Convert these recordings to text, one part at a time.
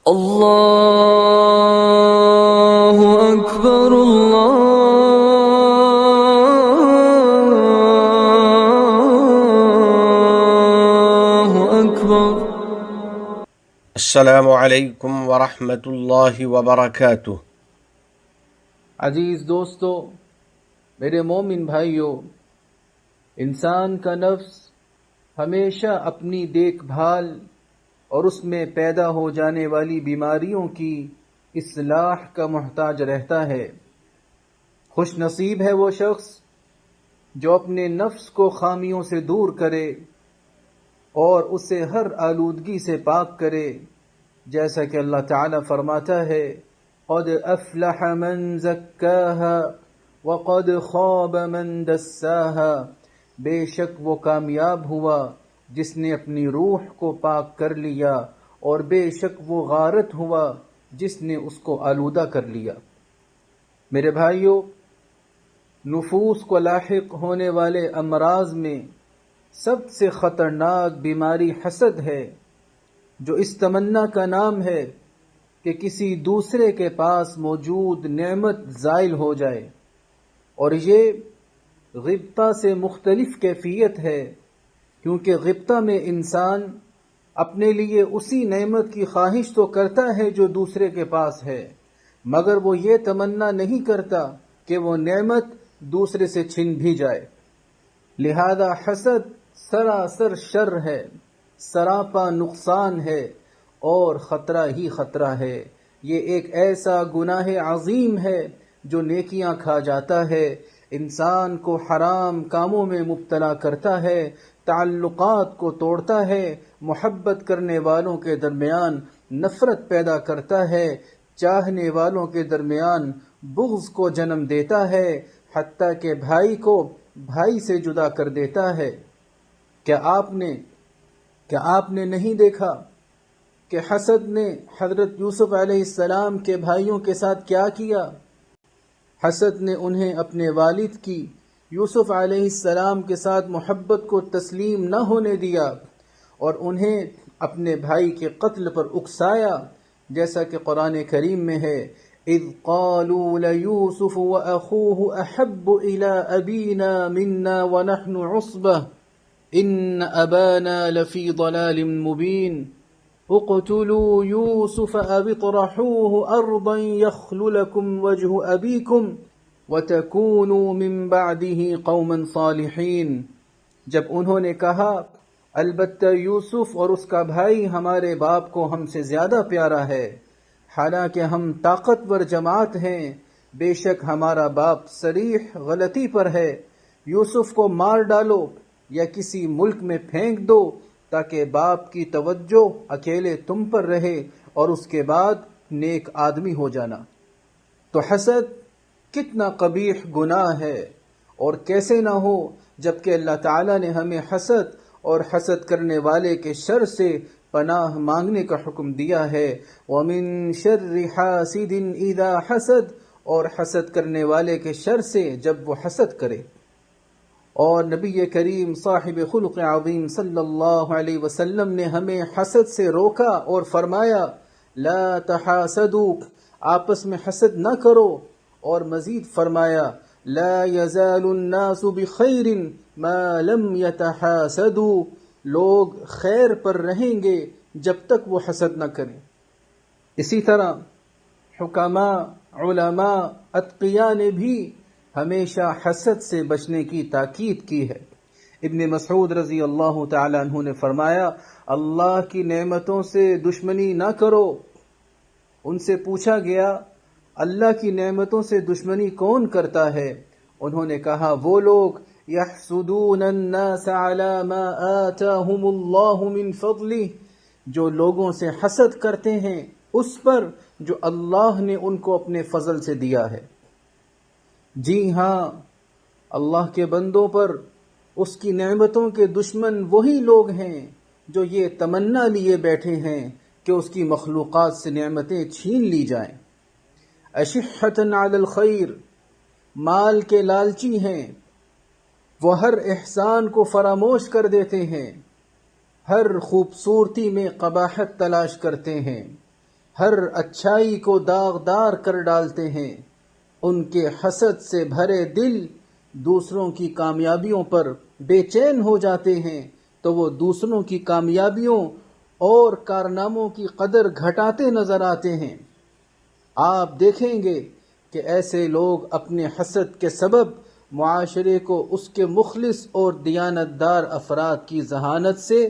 اللہ اکبر اللہ اکبر۔ السلام علیکم ورحمۃ اللہ وبرکاتہ۔ عزیز دوستو، میرے مومن بھائیوں، انسان کا نفس ہمیشہ اپنی دیکھ بھال اور اس میں پیدا ہو جانے والی بیماریوں کی اصلاح کا محتاج رہتا ہے۔ خوش نصیب ہے وہ شخص جو اپنے نفس کو خامیوں سے دور کرے اور اسے ہر آلودگی سے پاک کرے، جیسا کہ اللہ تعالیٰ فرماتا ہے قد افلح من زکاہا وقد خواب من دساہا، بے شک وہ کامیاب ہوا جس نے اپنی روح کو پاک کر لیا، اور بے شک وہ غارت ہوا جس نے اس کو آلودہ کر لیا۔ میرے بھائیوں، نفوس کو لاحق ہونے والے امراض میں سب سے خطرناک بیماری حسد ہے، جو اس تمنا کا نام ہے کہ کسی دوسرے کے پاس موجود نعمت زائل ہو جائے، اور یہ غبطہ سے مختلف کیفیت ہے، کیونکہ غبطہ میں انسان اپنے لیے اسی نعمت کی خواہش تو کرتا ہے جو دوسرے کے پاس ہے، مگر وہ یہ تمنا نہیں کرتا کہ وہ نعمت دوسرے سے چھن بھی جائے۔ لہذا حسد سراسر شر ہے، سراپا نقصان ہے، اور خطرہ ہی خطرہ ہے۔ یہ ایک ایسا گناہ عظیم ہے جو نیکیاں کھا جاتا ہے، انسان کو حرام کاموں میں مبتلا کرتا ہے، تعلقات کو توڑتا ہے، محبت کرنے والوں کے درمیان نفرت پیدا کرتا ہے، چاہنے والوں کے درمیان بغض کو جنم دیتا ہے، حتیٰ کہ بھائی کو بھائی سے جدا کر دیتا ہے۔ کیا آپ نے نہیں دیکھا کہ حسد نے حضرت یوسف علیہ السلام کے بھائیوں کے ساتھ کیا کیا؟ حسد نے انہیں اپنے والد کی یوسف علیہ السلام کے ساتھ محبت کو تسلیم نہ ہونے دیا اور انہیں اپنے بھائی کے قتل پر اکسایا، جیسا کہ قرآن کریم میں ہے اذ قالوا ليوسف واخوه احب الى ابينا منا ونحن عصبة ان ابانا لفي ضلال مبين اقتلوا يوسف او اطرحوه ارضا يخل لكم وجه ابيكم وتكونوا من بعده قوما صالحين۔ جب انہوں نے کہا البتہ یوسف اور اس کا بھائی ہمارے باپ کو ہم سے زیادہ پیارا ہے، حالانکہ ہم طاقتور جماعت ہیں، بے شک ہمارا باپ صریح غلطی پر ہے، یوسف کو مار ڈالو یا کسی ملک میں پھینک دو تاکہ باپ کی توجہ اکیلے تم پر رہے اور اس کے بعد نیک آدمی ہو جانا۔ تو حسد کتنا قبیح گناہ ہے، اور کیسے نہ ہو جبکہ اللہ تعالیٰ نے ہمیں حسد اور حسد کرنے والے کے شر سے پناہ مانگنے کا حکم دیا ہے۔ وَمِن شَرِّ حَاسِدٍ إِذَا حَسَدَ، اور حسد کرنے والے کے شر سے جب وہ حسد کرے۔ اور نبی کریم صاحب خلق عظیم صلی اللہ علیہ وسلم نے ہمیں حسد سے روکا اور فرمایا لا تحاسدوا، آپس میں حسد نہ کرو، اور مزید فرمایا لا يزال الناس بخیر ما لم يتحاسدوا، لوگ خیر پر رہیں گے جب تک وہ حسد نہ کریں۔ اسی طرح حکماء، علماء، اتقیاء نے بھی ہمیشہ حسد سے بچنے کی تاکید کی ہے۔ ابن مسعود رضی اللہ تعالی عنہ نے فرمایا اللہ کی نعمتوں سے دشمنی نہ کرو۔ ان سے پوچھا گیا اللہ کی نعمتوں سے دشمنی کون کرتا ہے؟ انہوں نے کہا وہ لوگ یحسدون الناس علی ما آتاہم اللہ من فضلہ، جو لوگوں سے حسد کرتے ہیں اس پر جو اللہ نے ان کو اپنے فضل سے دیا ہے۔ جی ہاں، اللہ کے بندوں پر اس کی نعمتوں کے دشمن وہی لوگ ہیں جو یہ تمنا لیے بیٹھے ہیں کہ اس کی مخلوقات سے نعمتیں چھین لی جائیں۔ اشحۃ علی الخیر، مال کے لالچی ہیں، وہ ہر احسان کو فراموش کر دیتے ہیں، ہر خوبصورتی میں قباحت تلاش کرتے ہیں، ہر اچھائی کو داغدار کر ڈالتے ہیں۔ ان کے حسد سے بھرے دل دوسروں کی کامیابیوں پر بے چین ہو جاتے ہیں تو وہ دوسروں کی کامیابیوں اور کارناموں کی قدر گھٹاتے نظر آتے ہیں۔ آپ دیکھیں گے کہ ایسے لوگ اپنے حسد کے سبب معاشرے کو اس کے مخلص اور دیانتدار افراد کی ذہانت سے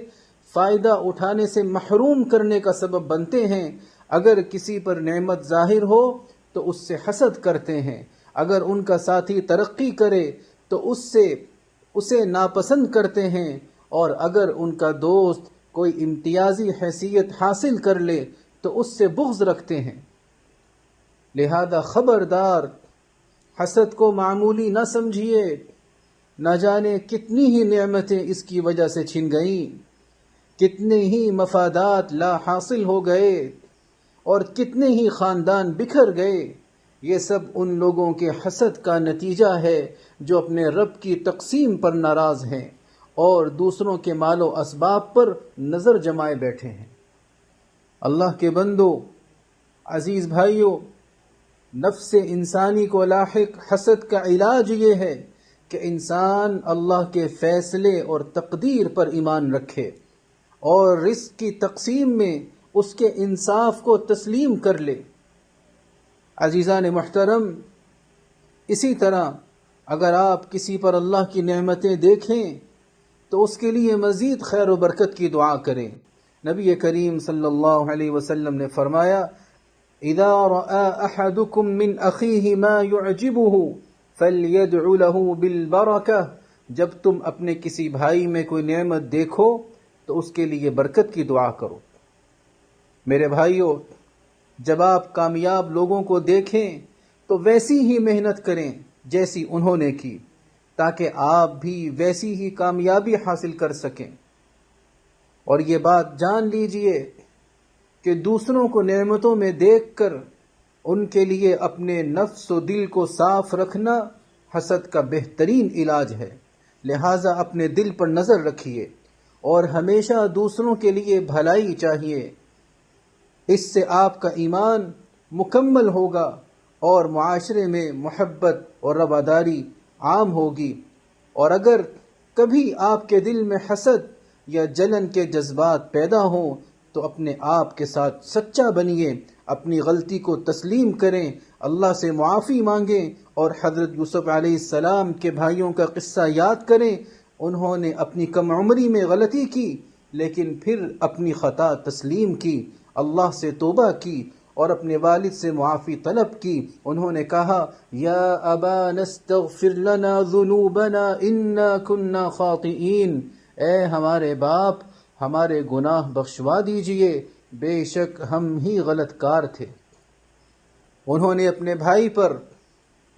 فائدہ اٹھانے سے محروم کرنے کا سبب بنتے ہیں۔ اگر کسی پر نعمت ظاہر ہو تو اس سے حسد کرتے ہیں، اگر ان کا ساتھی ترقی کرے تو اسے ناپسند کرتے ہیں، اور اگر ان کا دوست کوئی امتیازی حیثیت حاصل کر لے تو اس سے بغض رکھتے ہیں۔ لہذا خبردار، حسد کو معمولی نہ سمجھیے، نہ جانے کتنی ہی نعمتیں اس کی وجہ سے چھن گئیں، کتنے ہی مفادات لا حاصل ہو گئے، اور کتنے ہی خاندان بکھر گئے۔ یہ سب ان لوگوں کے حسد کا نتیجہ ہے جو اپنے رب کی تقسیم پر ناراض ہیں اور دوسروں کے مال و اسباب پر نظر جمائے بیٹھے ہیں۔ اللہ کے بندو، عزیز بھائیو، نفس انسانی کو لاحق حسد کا علاج یہ ہے کہ انسان اللہ کے فیصلے اور تقدیر پر ایمان رکھے اور رزق کی تقسیم میں اس کے انصاف کو تسلیم کر لے۔ عزیزان محترم، اسی طرح اگر آپ کسی پر اللہ کی نعمتیں دیکھیں تو اس کے لیے مزید خیر و برکت کی دعا کریں۔ نبی کریم صلی اللہ علیہ وسلم نے فرمایا، اذا رأى احدكم من اخيه ما يعجبه فليدع له بالبركة، جب تم اپنے کسی بھائی میں کوئی نعمت دیکھو تو اس کے لیے برکت کی دعا کرو۔ میرے بھائیو، جب آپ کامیاب لوگوں کو دیکھیں تو ویسی ہی محنت کریں جیسی انہوں نے کی، تاکہ آپ بھی ویسی ہی کامیابی حاصل کر سکیں۔ اور یہ بات جان لیجئے کہ دوسروں کو نعمتوں میں دیکھ کر ان کے لیے اپنے نفس و دل کو صاف رکھنا حسد کا بہترین علاج ہے۔ لہٰذا اپنے دل پر نظر رکھیے اور ہمیشہ دوسروں کے لیے بھلائی چاہیے۔ اس سے آپ کا ایمان مکمل ہوگا اور معاشرے میں محبت اور رواداری عام ہوگی۔ اور اگر کبھی آپ کے دل میں حسد یا جلن کے جذبات پیدا ہوں تو اپنے آپ کے ساتھ سچا بنیے، اپنی غلطی کو تسلیم کریں، اللہ سے معافی مانگیں اور حضرت یوسف علیہ السلام کے بھائیوں کا قصہ یاد کریں۔ انہوں نے اپنی کم عمری میں غلطی کی لیکن پھر اپنی خطا تسلیم کی، اللہ سے توبہ کی اور اپنے والد سے معافی طلب کی۔ انہوں نے کہا، یا ابانا استغفر لنا ذنوبنا انا كنا خاطئین، اے ہمارے باپ، ہمارے گناہ بخشوا دیجئے، بے شک ہم ہی غلط کار تھے۔ انہوں نے اپنے بھائی پر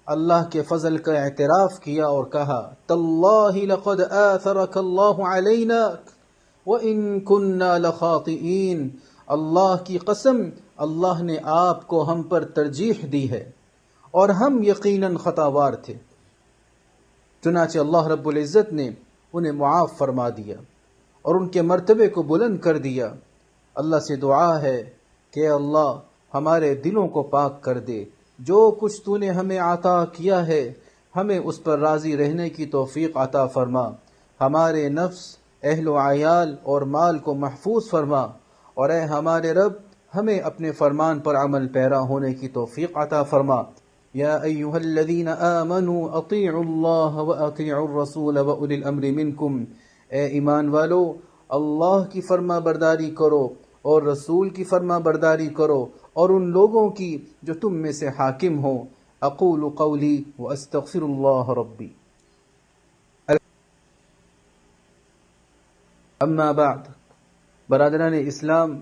اللہ کے فضل کا اعتراف کیا اور کہا، تاللہ لقد آثرک اللہ علینا وَإِن كُنَّا لَخَاطِئِينَ، اللہ کی قسم، اللہ نے آپ کو ہم پر ترجیح دی ہے اور ہم یقیناً خطاوار تھے۔ چنانچہ اللہ رب العزت نے انہیں معاف فرما دیا اور ان کے مرتبے کو بلند کر دیا۔ اللہ سے دعا ہے کہ اللہ ہمارے دلوں کو پاک کر دے، جو کچھ تو نے ہمیں عطا کیا ہے ہمیں اس پر راضی رہنے کی توفیق عطا فرما، ہمارے نفس، اہل و عیال اور مال کو محفوظ فرما، اور اے ہمارے رب ہمیں اپنے فرمان پر عمل پیرا ہونے کی توفیق عطا فرما۔ یا ایھا الذین آمنوا اطیعوا اللہ واطیعوا الرسول واولی الامر منکم، اے ایمان والو، اللہ کی فرما برداری کرو اور رسول کی فرما برداری کرو اور ان لوگوں کی جو تم میں سے حاکم ہوں۔ اقول قولی واستغفر اللہ ربی۔ اما بعد، برادران اسلام،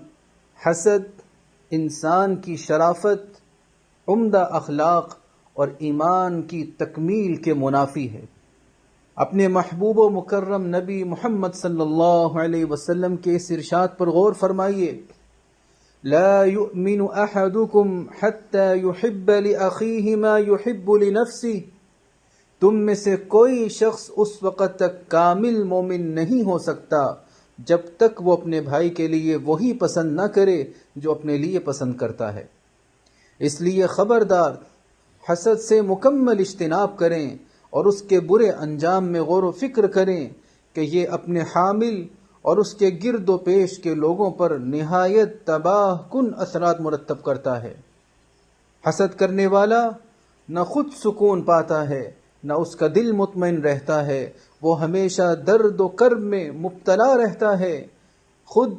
حسد انسان کی شرافت، عمدہ اخلاق اور ایمان کی تکمیل کے منافی ہے۔ اپنے محبوب و مکرم نبی محمد صلی اللہ علیہ وسلم کے اس ارشاد پر غور فرمائیے، لا يؤمن احدكم حتى يحب لاخيه ما يحب لنفسه، تم میں سے کوئی شخص اس وقت تک کامل مومن نہیں ہو سکتا جب تک وہ اپنے بھائی کے لیے وہی پسند نہ کرے جو اپنے لیے پسند کرتا ہے۔ اس لیے خبردار، حسد سے مکمل اجتناب کریں اور اس کے برے انجام میں غور و فکر کریں کہ یہ اپنے حامل اور اس کے گرد و پیش کے لوگوں پر نہایت تباہ کن اثرات مرتب کرتا ہے۔ حسد کرنے والا نہ خود سکون پاتا ہے، نہ اس کا دل مطمئن رہتا ہے، وہ ہمیشہ درد و کرب میں مبتلا رہتا ہے، خود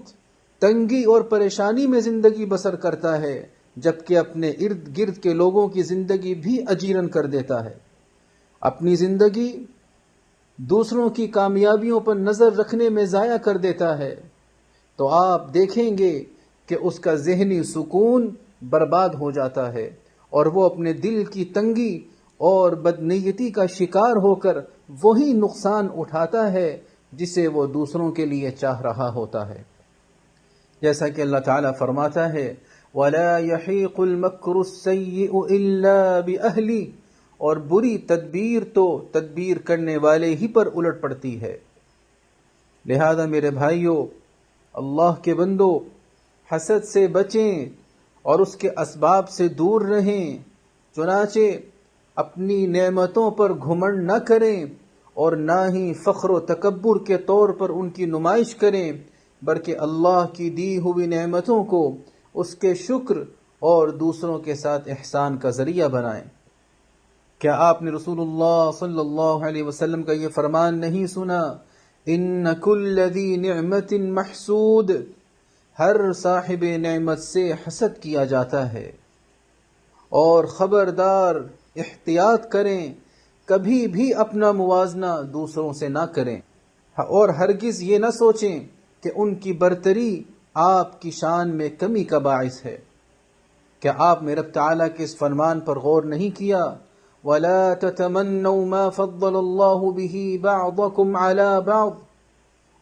تنگی اور پریشانی میں زندگی بسر کرتا ہے، جبکہ اپنے ارد گرد کے لوگوں کی زندگی بھی اجیرن کر دیتا ہے۔ اپنی زندگی دوسروں کی کامیابیوں پر نظر رکھنے میں ضائع کر دیتا ہے، تو آپ دیکھیں گے کہ اس کا ذہنی سکون برباد ہو جاتا ہے اور وہ اپنے دل کی تنگی اور بدنیتی کا شکار ہو کر وہی نقصان اٹھاتا ہے جسے وہ دوسروں کے لیے چاہ رہا ہوتا ہے۔ جیسا کہ اللہ تعالیٰ فرماتا ہے وَلَا يَحِيقُ الْمَكْرُ السَّيِّئُ إِلَّا بِأَهْلِهِ، اور بری تدبیر تو تدبیر کرنے والے ہی پر الٹ پڑتی ہے۔ لہذا میرے بھائیوں، اللہ کے بندو، حسد سے بچیں اور اس کے اسباب سے دور رہیں، چنانچہ اپنی نعمتوں پر گھمنڈ نہ کریں اور نہ ہی فخر و تکبر کے طور پر ان کی نمائش کریں، بلکہ اللہ کی دی ہوئی نعمتوں کو اس کے شکر اور دوسروں کے ساتھ احسان کا ذریعہ بنائیں۔ کیا آپ نے رسول اللہ صلی اللہ علیہ وسلم کا یہ فرمان نہیں سنا؟ ان کل ذی نعمت محسود، ہر صاحب نعمت سے حسد کیا جاتا ہے، اور خبردار احتیاط کریں، کبھی بھی اپنا موازنہ دوسروں سے نہ کریں، اور ہرگز یہ نہ سوچیں کہ ان کی برتری آپ کی شان میں کمی کا باعث ہے۔ کیا آپ نے رب تعالیٰ کے اس فرمان پر غور نہیں کیا؟ وَلَا تَتَمَنَّوْا مَا فَضَّلَ اللَّهُ بِهِ بَعْضَكُمْ عَلَى بَعْضٍ،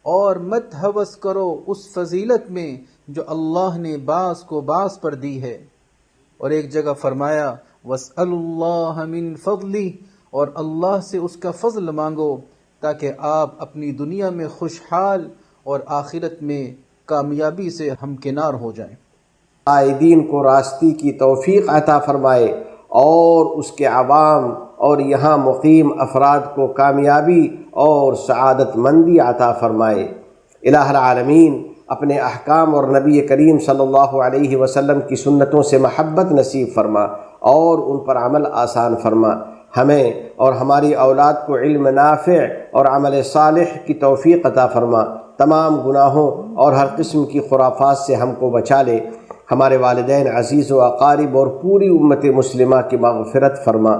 اور مت ہوس کرو اس فضیلت میں جو اللہ نے بعض کو بعض پر دی ہے۔ اور ایک جگہ فرمایا وَاسْأَلُوا اللَّهَ مِن فَضْلِهِ، اور اللہ سے اس کا فضل مانگو تاکہ آپ اپنی دنیا میں خوشحال اور آخرت میں کامیابی سے ہمکنار ہو جائیں۔ قائدین کو راستی کی توفیق عطا فرمائے اور اس کے عوام اور یہاں مقیم افراد کو کامیابی اور سعادت مندی عطا فرمائے۔ الہ العالمین اپنے احکام اور نبی کریم صلی اللہ علیہ وسلم کی سنتوں سے محبت نصیب فرما اور ان پر عمل آسان فرما۔ ہمیں اور ہماری اولاد کو علم نافع اور عمل صالح کی توفیق عطا فرما۔ تمام گناہوں اور ہر قسم کی خرافات سے ہم کو بچا لے۔ ہمارے والدین، عزیز و اقارب اور پوری امت مسلمہ کی مغفرت فرما۔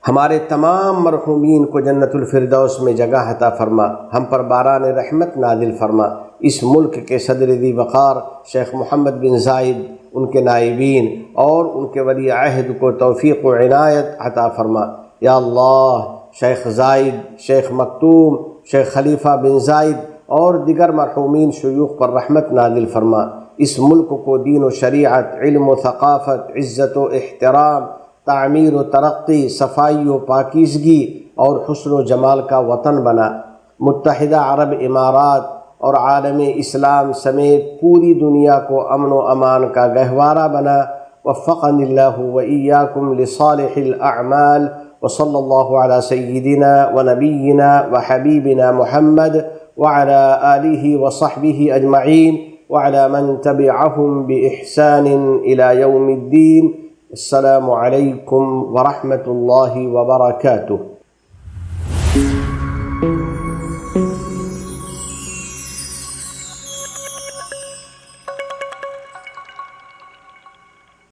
ہمارے تمام مرحومین کو جنت الفردوس میں جگہ عطا فرما۔ ہم پر باران رحمت نازل فرما۔ اس ملک کے صدر ذی وقار شیخ محمد بن زائد، ان کے نائبین اور ان کے ولی عہد کو توفیق و عنایت عطا فرما۔ یا اللہ، شیخ زائد، شیخ مکتوم، شیخ خلیفہ بن زائد اور دیگر مرحومین شیوخ پر رحمت نازل فرما۔ اس ملک کو دین و شریعت، علم و ثقافت، عزت و احترام، تعمیر و ترقی، صفائی و پاکیزگی اور حسن و جمال کا وطن بنا۔ متحدہ عرب امارات اور عالم اسلام سمیت پوری دنیا کو امن و امان کا گہوارہ بنا۔ وفقنی اللہ و ایاکم لصالح الاعمال، وصلی اللہ علی سیدنا و نبینا و حبیبنا محمد وعلى آلہ وصحبہ اجمعین وعلى من تبعهم بإحسان إلى يوم الدين۔ السلام عليكم ورحمة الله وبركاته۔